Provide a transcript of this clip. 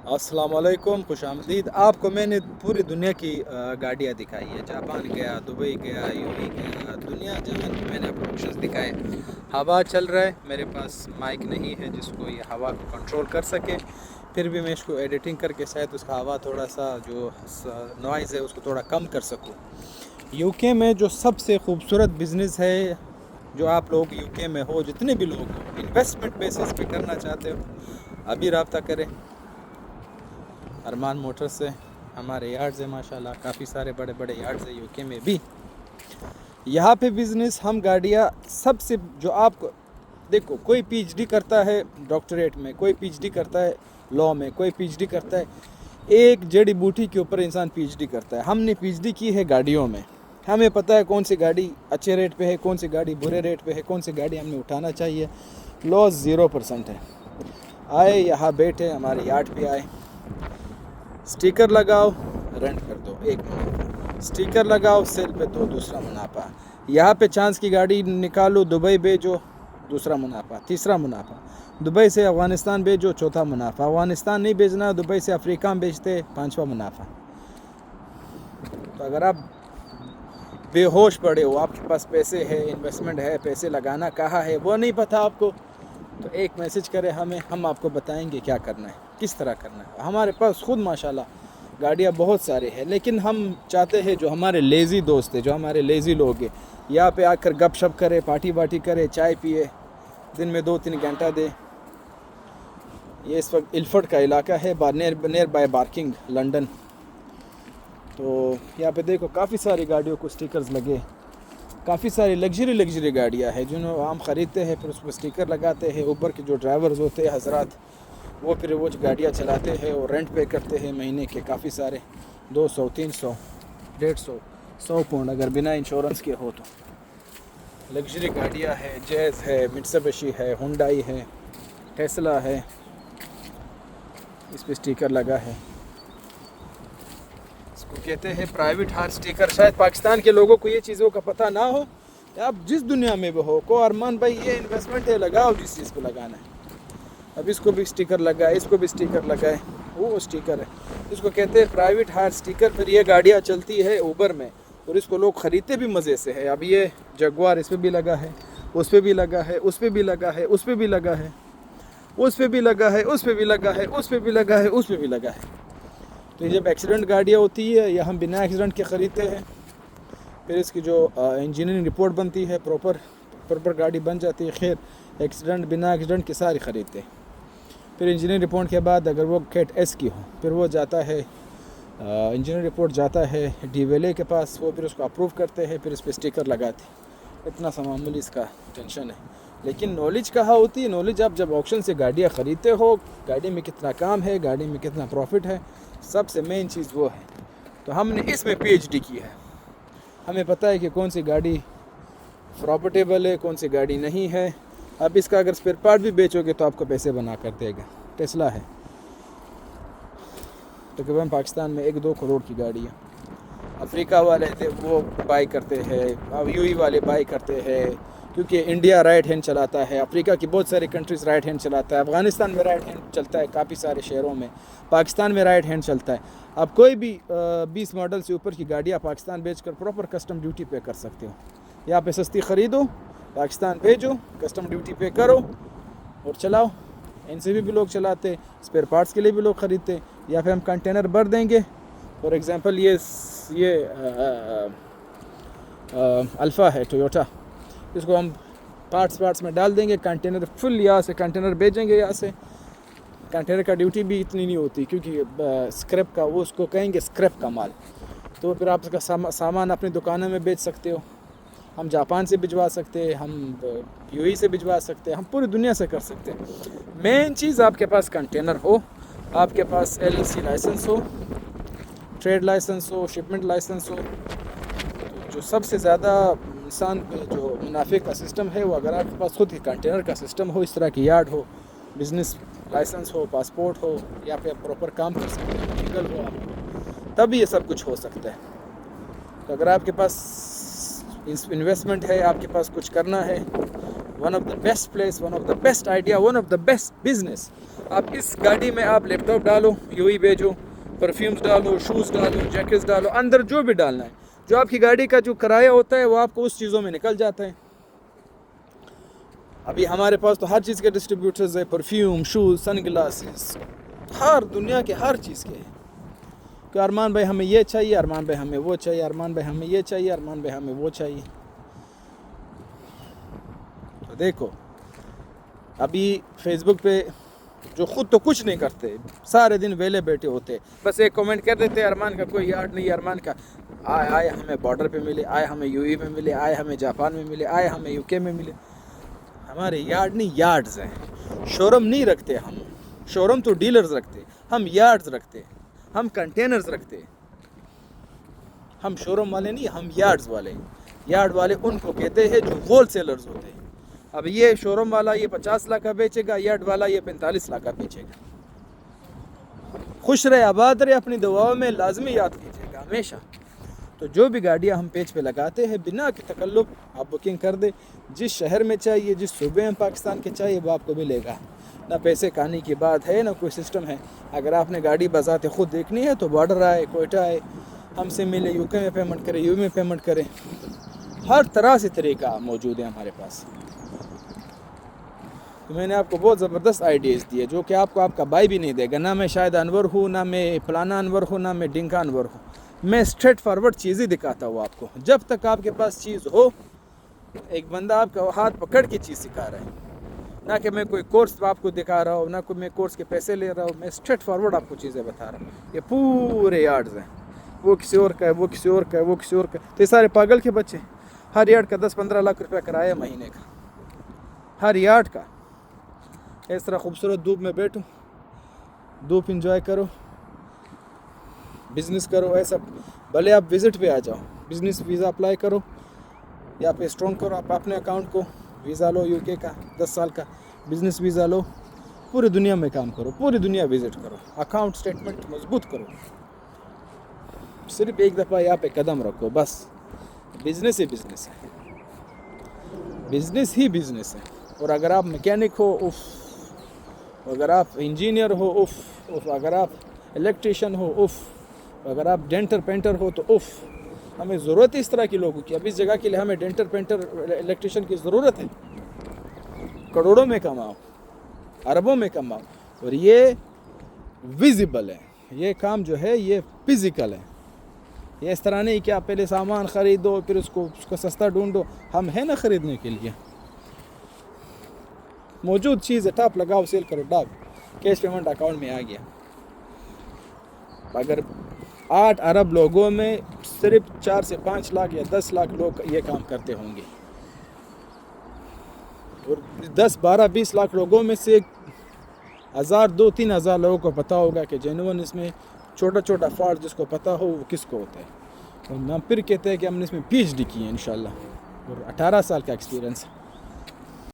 अस्सलाम वालेकुम, खुश आमदीद। आपको मैंने पूरी दुनिया की गाड़ियाँ दिखाई है। जापान गया, दुबई गया, यूएई गया, दुनिया जहान की मैंने आपको ऑप्शंस दिखाए। हवा चल रहा है, मेरे पास माइक नहीं है जिसको ये हवा को कंट्रोल कर सके। फिर भी मैं इसको एडिटिंग करके शायद उसका हवा थोड़ा सा जो नॉइज़ है उसको थोड़ा कम कर सकूँ। यूके में जो सबसे खूबसूरत बिज़नेस है, जो आप लोग यूके में हो, जितने भी लोग हो, इन्वेस्टमेंट बेसिस पे करना चाहते हो, अभी रब्ता करें अरमान मोटर्स से। हमारे यार्ड्स हैं माशाल्लाह, काफ़ी सारे बड़े बड़े यार्ड्स हैं यूके में भी। यहाँ पे बिज़नेस हम गाड़ियाँ सबसे जो आपको देखो, कोई पीएचडी करता है डॉक्टरेट में, कोई पीएचडी करता है लॉ में, कोई पीएचडी करता है, एक जड़ी बूटी के ऊपर इंसान पीएचडी करता है। हमने पीएचडी की है गाड़ियों में। हमें पता है कौन सी गाड़ी अच्छे रेट पे है, कौन सी गाड़ी बुरे रेट पे है, कौन सी गाड़ी हमें उठाना चाहिए। लॉस 0% है। आए यहाँ बैठे, हमारे यार्ड पे आए, स्टिकर लगाओ, रेंट कर दो, एक मुनाफा। स्टिकर लगाओ, सेल पे दो, दूसरा मुनाफा। यहाँ पे चांस की गाड़ी निकालो, दुबई भेजो, दूसरा मुनाफा, तीसरा मुनाफा। दुबई से अफ़गानिस्तान भेजो, चौथा मुनाफा। अफ़गानिस्तान नहीं भेजना, दुबई से अफ्रीका में भेजते, पांचवा मुनाफा। तो अगर आप बेहोश पड़े हो, आपके पास पैसे है, इन्वेस्टमेंट है, पैसे लगाना कहाँ है वो नहीं पता आपको, तो एक मैसेज करें हमें, हम आपको बताएंगे क्या करना है, किस तरह करना है। हमारे पास खुद माशाल्लाह गाड़ियाँ बहुत सारे हैं, लेकिन हम चाहते हैं जो हमारे लेज़ी दोस्त हैं, जो हमारे लेज़ी लोग हैं, यहाँ पे आकर गप शप करे, पार्टी वार्टी करे, चाय पिए, दिन में 2-3 घंटा दे। ये इस वक्त इल्फर्ड का इलाका है, नियर बाय बार्किंग लंदन। तो यहाँ पे देखो काफ़ी सारी गाड़ियों को स्टिकर्स लगे, काफ़ी सारी लग्जरी गाड़ियाँ हैं जिन्होंने हम ख़रीदते हैं, फिर उस पर स्टिकर लगाते हैं। ऊबर के जो ड्राइवर्स होते हैं हजरात, वो फिर वो गाड़ियाँ चलाते हैं और रेंट पे करते हैं महीने के काफ़ी सारे, 200, 300, 150, 100 पाउंड अगर बिना इंश्योरेंस के हो तो। लग्जरी गाड़ियाँ हैं, जैज़ है, मित्सुबिशी है, हुंडई है, टेस्ला है, इस पर स्टिकर लगा है। इसको कहते हैं प्राइवेट हार स्टिकर। शायद पाकिस्तान के लोगों को ये चीज़ों का पता ना हो। आप जिस दुनिया में भी हो, को अरमान भाई ये इन्वेस्टमेंट है, लगाओ जिस चीज़ को लगाना है। अब इसको भी स्टिकर लगाए, इसको भी स्टिकर लगाए, वो स्टिकर है, इसको कहते हैं प्राइवेट हायर स्टिकर। फिर ये गाड़ियाँ चलती है ऊबर में और इसको लोग ख़रीदते भी मज़े से है। अब ये जगुआर इस पर भी लगा है, उस पर भी लगा है, उस पर भी लगा है, उस पर भी लगा है, उस पर भी लगा है, उस पर भी लगा है, उस पर भी लगा है, उस पर भी लगा है। तो ये जब एक्सीडेंट गाड़ियाँ होती है या हम बिना एक्सीडेंट के ख़रीदते हैं, फिर इसकी जो इंजीनियरिंग रिपोर्ट बनती है, प्रॉपर गाड़ी बन जाती है। खैर एक्सीडेंट बिना एक्सीडेंट के सारी ख़रीदते हैं। फिर इंजीनियरिंग रिपोर्ट के बाद अगर वो कैट एस की हो, फिर वो जाता है, इंजीनियरिंग रिपोर्ट जाता है डीवेले के पास, वो फिर उसको अप्रूव करते हैं, फिर इस पर स्टिकर लगाते। इतना सा मामूली इसका टेंशन है। लेकिन नॉलेज कहाँ होती है? नॉलेज आप जब ऑक्शन से गाड़ियाँ ख़रीदते हो, गाड़ी में कितना काम है, गाड़ी में कितना प्रॉफिट है, सबसे मेन चीज़ वो है। तो हमने इसमें पीएचडी की है, हमें पता है कि कौन सी गाड़ी प्रॉफिटेबल है, कौन सी गाड़ी नहीं है। अब इसका अगर स्पेयर पार्ट भी बेचोगे तो आपको पैसे बना कर देगा। टेस्ला है तकरीबन पाकिस्तान में 1-2 करोड़ की गाड़ी है। अफ्रीका वाले थे वो बाई करते हैं, अब यूएई वाले बाई करते हैं, क्योंकि इंडिया राइट हैंड चलाता है, अफ्रीका की बहुत सारी कंट्रीज़ राइट हैंड चलाता है, अफ़गानिस्तान में राइट हैंड चलता है काफ़ी सारे शहरों में, पाकिस्तान में राइट हैंड चलता है। अब कोई भी 20 मॉडल से ऊपर की गाड़ियाँ पाकिस्तान बेचकर प्रॉपर कस्टम ड्यूटी पे कर सकते हो। यहाँ पे सस्ती ख़रीदो, पाकिस्तान भेजो, कस्टम ड्यूटी पे करो और चलाओ। एनसीबी भी लोग चलाते, स्पेयर पार्ट्स के लिए भी लोग ख़रीदते। या फिर हम कंटेनर भर देंगे, फॉर एग्ज़ाम्पल ये अल्फ़ा है टोयोटा, इसको हम पार्ट्स में डाल देंगे, कंटेनर फुल यहाँ से कंटेनर भेजेंगे। यहाँ से कंटेनर का ड्यूटी भी इतनी नहीं होती, क्योंकि स्क्रैप का वो उसको कहेंगे स्क्रैप का माल। तो फिर आप इसका सामान अपनी दुकानों में बेच सकते हो। हम जापान से भिजवा सकते हैं, हम यूएई से भिजवा सकते हैं, हम पूरी दुनिया से कर सकते हैं। मेन चीज़ आपके पास कंटेनर हो, आपके पास एलएलसी लाइसेंस हो, ट्रेड लाइसेंस हो, शिपमेंट लाइसेंस हो। तो जो सबसे ज़्यादा इंसान पे जो मुनाफे का सिस्टम है वो अगर आपके पास खुद के कंटेनर का सिस्टम हो, इस तरह की यार्ड हो, बिज़नेस लाइसेंस हो, पासपोर्ट हो, या फिर प्रॉपर काम कर सकते हैं, लीगल हो आप, तब ये सब कुछ हो सकता है। तो अगर आपके पास इन्वेस्टमेंट है, आपके पास कुछ करना है, one of the best place, one of the best idea, one of the best business. آپ اس گاڑی میں آپ لیپ ٹاپ ڈالو, یو ہی بھیجو, پرفیومز ڈالو, شوز ڈالو, جیکٹس ڈالو, اندر جو بھی ڈالنا ہے. جو آپ کی گاڑی کا جو کرایہ ہوتا ہے وہ آپ کو اس چیزوں میں نکل جاتا ہے. ابھی ہمارے پاس تو ہر چیز کے ڈسٹریبیوٹرز ہے, پرفیوم, شوز, سن گلاسز, ہر دنیا کے ہر چیز کے ہیں. کہ ارمان بھائی ہمیں یہ چاہیے, ارمان بھائی ہمیں وہ چاہیے, ارمان بھائی ہمیں یہ چاہیے, ارمان بھائی ہمیں وہ چاہیے. تو دیکھو ابھی فیس بک پہ جو خود تو کچھ نہیں کرتے, سارے دن ویلے بیٹھے ہوتے, بس ایک کمنٹ کر دیتے ارمان کا کوئی یارڈ نہیں, ارمان کا آئے ہمیں بارڈر پہ ملے, آئے ہمیں یو ای میں ملے, آئے ہمیں جاپان میں ملے, آئے ہمیں یو کے میں ملے. ہمارے یارڈ نہیں, یارڈز ہیں. شوروم نہیں رکھتے ہم, شوروم تو ڈیلرز رکھتے, ہم یارڈز رکھتے, ہم کنٹینرز رکھتے. ہم شوروم والے نہیں, ہم یارڈز والے. یارڈ والے ان کو کہتے ہیں جو ہول سیلرز ہوتے ہیں. اب یہ شوروم والا یہ 50 لاکھ کا بیچے گا, یارڈ والا یہ 45 لاکھ کا بیچے گا. خوش رہے, آباد رہے, اپنی دعاؤں میں لازمی یاد کیجیے گا ہمیشہ. تو جو بھی گاڑیاں ہم پیج پہ لگاتے ہیں بنا کہ تکلف آپ بکنگ کر دیں, جس شہر میں چاہیے, جس صوبے میں پاکستان کے چاہیے وہ آپ کو ملے گا. نہ پیسے کہانی کی بات ہے, نہ کوئی سسٹم ہے. اگر آپ نے گاڑی بذات خود دیکھنی ہے تو بارڈر آئے, کوئٹہ آئے, ہم سے ملے, یو کے میں پیمنٹ کرے, یو میں پیمنٹ کرے. ہر طرح سے طریقہ موجود ہے ہمارے پاس. تو میں نے آپ کو بہت زبردست آئیڈیاز دیے جو کہ آپ کو آپ کا بھائی بھی نہیں دے گا. نہ میں شاید انور ہوں, نہ میں فلانا انور ہوں, نہ میں ڈنکا انور ہوں. میں اسٹریٹ فارورڈ چیزیں دکھاتا ہوں آپ کو. جب تک آپ کے پاس چیز ہو, ایک بندہ آپ کا ہاتھ پکڑ کے چیز سکھا رہا ہے, نہ کہ میں کوئی کورس آپ کو دکھا رہا ہوں, نہ کوئی میں کورس کے پیسے لے رہا ہوں. میں اسٹریٹ فارورڈ آپ کو چیزیں بتا رہا ہوں. یہ پورے یارڈز ہیں, وہ کسی اور کا ہے, وہ کسی اور کا ہے, وہ کسی اور کا ہے. تو یہ سارے پاگل کے بچے. ہر یارڈ کا 10-15 لاکھ روپیہ کرایہ مہینے کا, ہر یارڈ کا. اس طرح خوبصورت دھوپ میں بیٹھو, دھوپ انجوائے کرو, بزنس کرو. ایسا بھلے آپ وزٹ پہ آ جاؤ, بزنس ویزا اپلائی کرو یا پہ اسٹرونگ کرو, آپ اپنے اکاؤنٹ کو ویزا لو, یو کے کا 10 سال کا بزنس ویزا لو, پوری دنیا میں کام کرو, پوری دنیا وزٹ کرو, اکاؤنٹ سٹیٹمنٹ مضبوط کرو. صرف ایک دفعہ یہاں پہ قدم رکھو بس. بزنس ہی بزنس ہے, بزنس ہی بزنس ہے. اور اگر آپ میکینک ہو, اف, اگر آپ انجینئر ہو, اف, اگر آپ الیکٹریشین ہو, اف, اگر آپ ڈینٹر پینٹر ہو تو اف. ہمیں ضرورت ہے اس طرح کے لوگوں کی. اب اس جگہ کے لیے ہمیں ڈینٹر پینٹر الیکٹریشین کی ضرورت ہے. کروڑوں میں کماؤ, اربوں میں کماؤ. اور یہ ویزیبل ہے, یہ کام جو ہے یہ فزیکل ہے. یہ اس طرح نہیں کہ آپ پہلے سامان خریدو پھر اس کو سستا ڈھونڈو. ہم ہیں نا خریدنے کے لیے. موجود چیز ہے, ٹاپ لگاؤ, سیل کرو, ڈاک کیش پیمنٹ اکاؤنٹ میں آ گیا. اگر 8 ارب لوگوں میں صرف 4 سے 5 لاکھ یا 10 لاکھ لوگ یہ کام کرتے ہوں گے, اور 10, 12, 20 لاکھ لوگوں میں سے 1000, 2, 3 ہزار لوگوں کو پتہ ہوگا کہ جینوئن اس میں چھوٹا چھوٹا فالٹ جس کو پتہ ہو وہ کس کو ہوتا ہے. اور ہم پھر کہتے ہیں کہ ہم نے اس میں PhD کی ہے انشاءاللہ, اور 18 سال کا ایکسپیرینس.